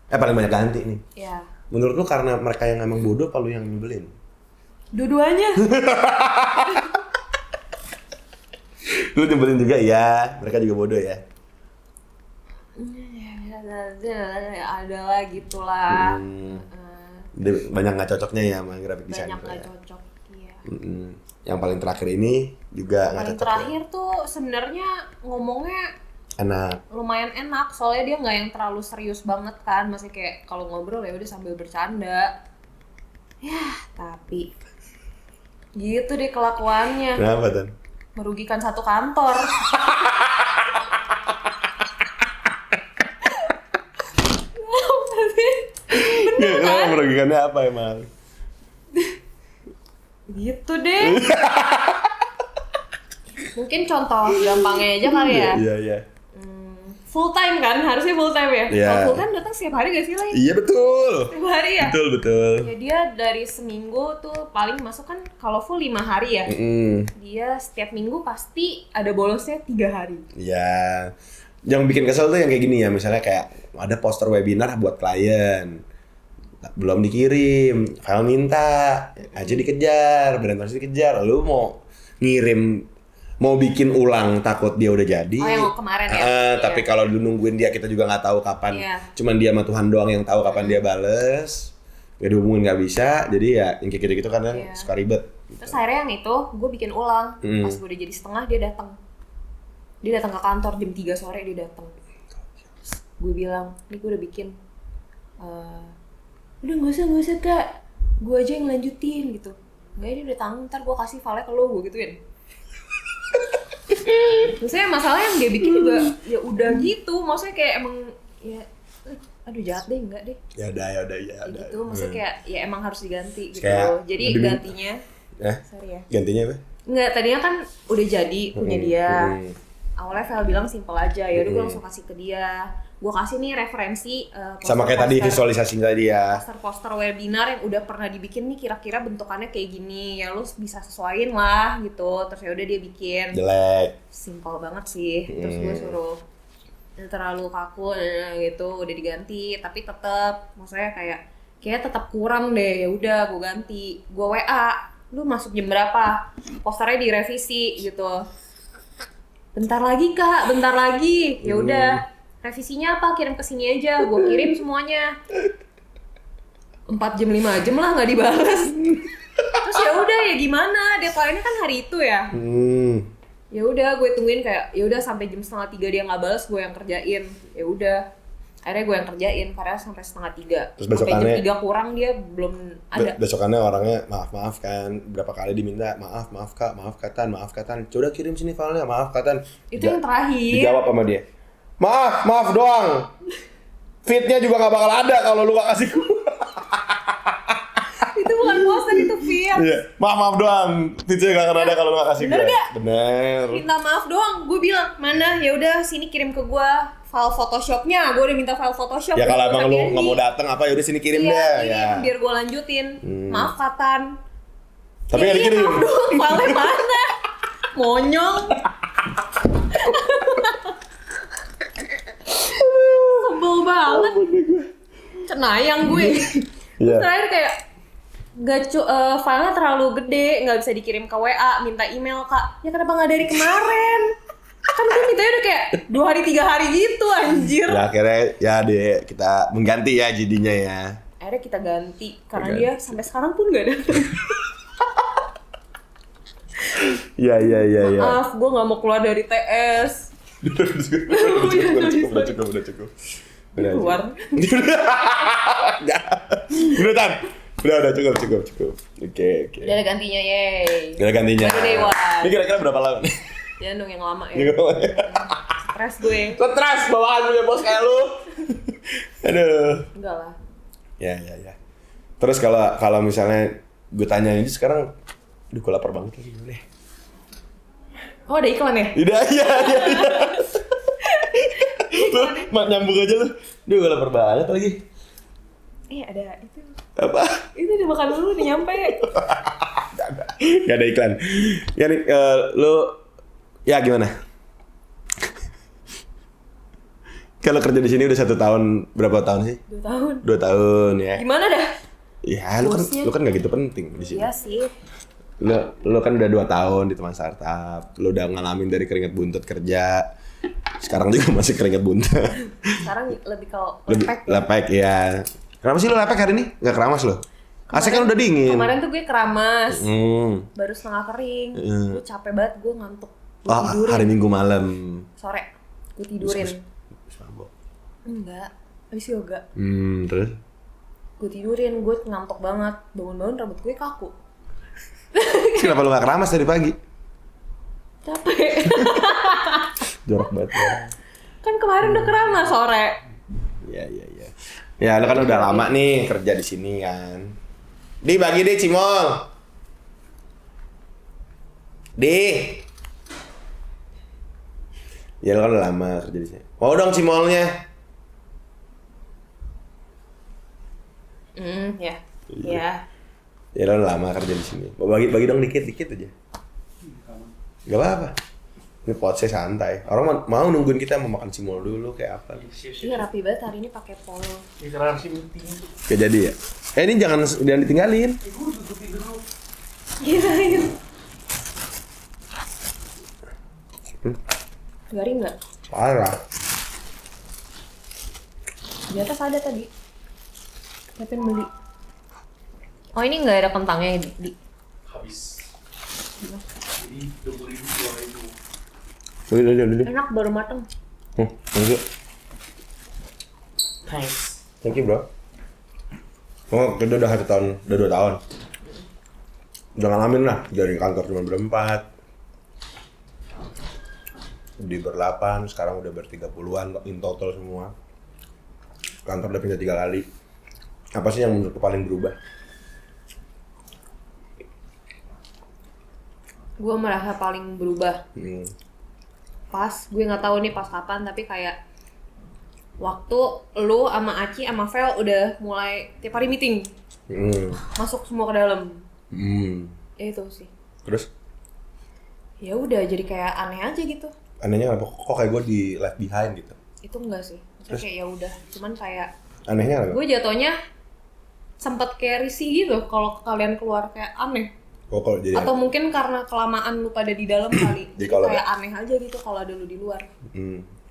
Paling banyak ganti nih. Iya. Menurut lu karena mereka yang emang bodoh apa lu yang nyebelin? Dua-duanya. Lu nyebelin juga ya, mereka juga bodoh ya. Adalah gitulah. Banyak nggak cocoknya ya sama graphic designer. Banyak nggak cocok, iya. Yang paling terakhir ini juga nggak cocok. Paling terakhir tuh sebenarnya ngomongnya enak, lumayan enak, soalnya dia nggak yang terlalu serius banget kan, masih kayak kalau ngobrol ya udah sambil bercanda. Ya tapi gitu deh kelakuannya. Kenapa Tan? Merugikan satu kantor. Bener kan? Merugikannya apa emang? Gitu deh. Mungkin contoh gampangnya aja kali ya. Iya. Full time kan? Harusnya full time ya? Yeah. Kalau full time datang setiap hari gak sih, Lai? Iya betul. Setiap hari ya? Betul. Ya dia dari seminggu tuh paling masuk kan kalau full 5 hari ya. Dia setiap minggu pasti ada bolosnya 3 hari. Iya. Yang bikin kesel tuh yang kayak gini ya, misalnya kayak ada poster webinar buat klien. Belum dikirim, file minta, aja dikejar, brand dikejar. Lu mau ngirim, mau bikin ulang takut dia udah jadi. Oh, yang kemarin ya. Tapi kalau lu nungguin dia kita juga nggak tahu kapan. Iya. Cuman dia sama Tuhan doang yang tahu kapan dia bales. Gak dihubungin nggak bisa. Jadi ya yang kayak gitu-gitu kadang suka ribet. Terus akhirnya yang itu gue bikin ulang. Pas gue udah jadi setengah dia datang. Dia datang ke kantor jam 3 sore dia datang. Gue bilang, "Ini gue udah bikin." Udah nggak usah Kak. Gue aja yang lanjutin gitu. Enggak, ini udah tanggung, ntar gue kasih file ke lo, gue gituin. Maksudnya masalah yang dia bikin juga ya udah gitu, maksudnya kayak emang ya aduh jahat deh, enggak deh. Ya udah. Gitu, maksudnya kayak ya emang harus diganti gitu. Kayak jadi gantinya sorry ya. Gantinya apa? Enggak, tadinya kan udah jadi punya dia. Awalnya Vel bilang simple aja, ya udah gue langsung kasih ke dia. Gue kasih nih referensi Sama kayak tadi visualisasi tadi ya. poster-poster webinar yang udah pernah dibikin nih, kira-kira bentukannya kayak gini, ya lu bisa sesuaiin lah gitu. Terus ya udah dia bikin. Jelek. Simple banget sih. Terus gue suruh terlalu kaku gitu, udah diganti, tapi tetap maksudnya kayak tetap kurang deh. Ya udah gue ganti. Gue WA, lu masuk jam berapa? Posternya direvisi gitu. Bentar lagi Kak, bentar lagi. Ya udah, revisinya apa? Kirim ke sini aja. Gue kirim semuanya. 4 jam 5 jam lah nggak dibales. Terus ya udah, ya gimana? Deadline-nya kan hari itu ya. Ya udah, gue tungguin kayak ya udah sampai jam 2:30 dia nggak balas, gue yang kerjain. Ya udah, akhirnya gue yang kerjain karena sampai 2:30. Terus sampai besokannya jam 3 kurang dia belum ada. Besokannya orangnya maaf kan, berapa kali diminta maaf Kak, maaf Tan, coba kirim sini filenya, maaf Kak Tan. Itu yang terakhir. Dijawab sama dia, maaf doang, fitnya juga nggak bakal ada kalau lu gak kasih. Itu bukan poster, itu fit. Iya, maaf doang, fitnya gak akan ada kalau lu gak kasih. Bener gak? Bener. Minta maaf doang, gue bilang mana, ya udah sini kirim ke gue file Photoshopnya, gue udah minta file Photoshop. Ya kalau emang lu nggak mau dateng apa, yaudah sini kirim deh. Ya. Biar gue lanjutin. Maaf Katan. Tapi nggak dikirim. Maaf dong, file mana? Monyong. Sebel banget. Cenayang gue. Iya. Terakhir kayak filenya terlalu gede, nggak bisa dikirim ke WA, minta email Kak. Ya kenapa nggak dari kemarin? Kan gue mintanya udah kayak 2 hari 3 hari gitu anjir. Ya akhirnya ya deh kita mengganti ya jadinya ya. Akhirnya kita ganti karena dia sampai sekarang pun nggak datang. Iya. Maaf, gue nggak mau keluar dari TS. Udah cukup. Keluar. Udah Tan. Udah cukup. Oke. Udah ada gantinya, yeay. Udah gantinya. Lagi deh, Wan. Ini kira-kira berapa lama nih? Ya dong yang lama ya. Stres gue. Stres bawaan punya bos kayak lu. Aduh. Enggak lah. Ya. Terus kalau misalnya gue tanya ini sekarang, aduh gue lapar banget lagi deh. Oh ada iklan ya? Iya. Lu nyambung aja lu. Duh gue lapar banget lagi. Ada itu. Apa? Itu udah makan dulu udah nyampe. Gak ada iklan. Ya nih, lu ya gimana? Kalau kerja di sini udah 1 tahun, berapa tahun sih? 2 tahun. 2 tahun ya. Gimana dah? Ya lu kan gak gitu penting di sini. Iya sih. Lu kan udah 2 tahun di teman startup. Lu udah ngalamin dari keringat buntut kerja. Sekarang juga masih keringat buntut. Sekarang lebih ke Lebih lepek. lepek ya. Kenapa sih lu lepek hari ini? Gak keramas lu? AC kan udah dingin. Kemarin tuh gue keramas. Baru setengah kering. Gue capek banget, gue ngantuk. Gue tidurin. Hari Minggu malam. Sore. Gue tidurin. Habis mabok. Enggak. Habis yoga. Terus? Gue tidurin, gue ngantuk banget. Bangun-bangun rambut gue kaku. Kenapa lu gak keramas tadi pagi? Capek. Jorok banget ya. Kan kemarin udah keramas sore. Iya. Ya lu kan udah lama nih kerja di sini kan. Bagi deh cimol. Ya lu kan udah lama kerja di sini. Mau dong cimolnya. Ya. Ya. Ya lu udah lama kerja di sini. Mau bagi dong dikit aja. Gak apa-apa. Ini podcast santai. Orang mau nungguin kita mau makan cimol dulu kayak apa. Iya rapi banget hari ini pakai polo. Gak jadi ya? Ini jangan ditinggalin. Iya. Garing nggak? Parah. Di atas ada tadi. Siapa yang beli? Oh ini nggak ada kentangnya di. Habis. Jadi 20.000 2.000. Udah. Enak baru mateng. Thank you. Thanks. Thank you, bro. Oh, kita udah 2 tahun. Udah ngalamin lah, dari kantor cuma berempat. Di ber-8, sekarang udah ber-30-an in total semua. Kantor udah pindah 3 kali. Apa sih yang menurut paling berubah? Gue merasa paling berubah pas, gue nggak tahu nih pas kapan, tapi kayak waktu lu sama Aci sama Vel udah mulai tiap hari meeting, masuk semua ke dalam. Ya itu sih. Terus? Ya udah jadi kayak aneh aja gitu. Anehnya apa? Kok kayak gue di left behind gitu? Itu enggak sih. Maksudnya kayak ya udah, cuman kayak Anehnya apa? gue jatuhnya sempet kayak risih gitu kalau kalian keluar, kayak aneh. Oh, kalau jadi Atau mungkin karena kelamaan lu pada di dalam kali. Jadi Jadi kalau kayak aneh aja gitu kalau ada lu di luar.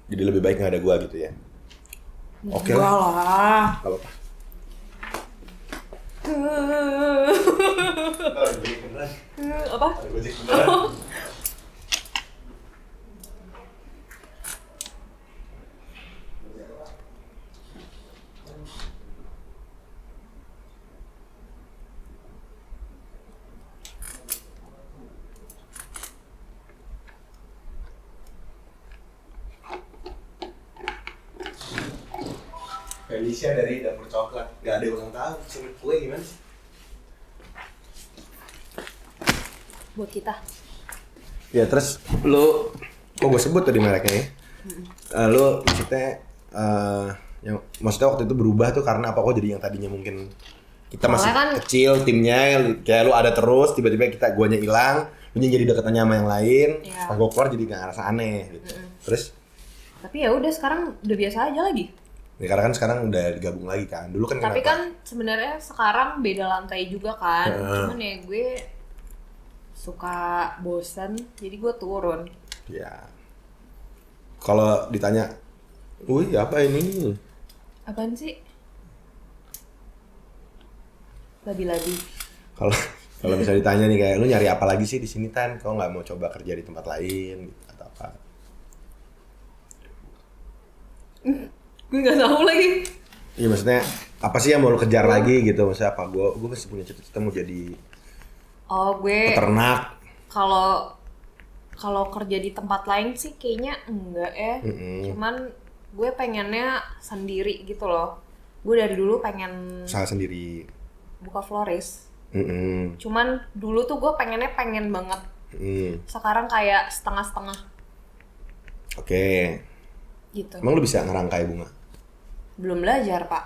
jadi lebih baik nggak ada gua gitu ya. Oke Enggak lah. lah. Kalau apa? Apa? Felicia dari dapur coklat. Gak ada ulang tahun, pesen kue gimana sih? Buat kita. Ya terus lu, kok gue sebut tadi mereknya ya? Lu maksudnya, yang maksudnya waktu itu berubah tuh karena apa? Kok jadi yang tadinya mungkin kita masih Soalnya kan- kecil timnya, kayak lu ada terus, tiba-tiba guanya hilang, lu jadi deketannya sama yang lain, Iya. pas gue keluar jadi gak ngerasa aneh gitu. Terus, Tapi ya udah sekarang udah biasa aja lagi. ya karena kan sekarang udah digabung lagi kan, dulu kan Tapi kenapa? kan sebenarnya sekarang beda lantai juga kan. Cuman ya gue suka bosen, jadi gue turun. Ya, kalau ditanya, wih apa ini? Apaan sih? Labi-labi. Kalau kalau misalnya ditanya nih kayak lu nyari apa lagi sih di sini Tan? Kau nggak mau coba kerja di tempat lain gitu, atau apa? Gue nggak tahu lagi. Iya maksudnya apa sih yang mau lu kejar lagi gitu? Maksudnya apa? Gue masih punya cita-cita mau jadi Oh, gue peternak. kalau kerja di tempat lain sih kayaknya enggak ya. Cuman gue pengennya sendiri gitu loh. Gue dari dulu pengen Usaha sendiri. buka florist. Mm-mm. Cuman dulu tuh gue pengen banget. Sekarang kayak setengah-setengah Oke. gitu. Emang lu bisa ngerangkai bunga? Belum belajar, Pak.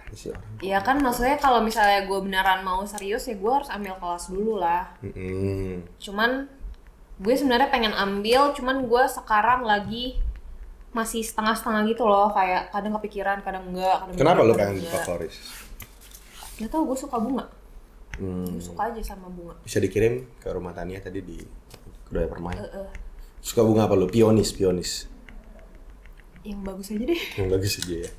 Ini sih orang. Iya kan, maksudnya kalau misalnya gue beneran mau serius ya gue harus ambil kelas dulu lah. Cuman gue sebenarnya pengen ambil, cuman gue sekarang lagi masih setengah-setengah gitu loh, kayak kadang kepikiran, kadang enggak. Kenapa lu kadang pengen buka enggak. florist? Gak tau, gue suka bunga. Gue suka aja sama bunga. Bisa dikirim ke rumah Tania tadi di Kedai Permai. Suka bunga apa lu? Pionis. Yang bagus aja deh. Yang bagus aja ya.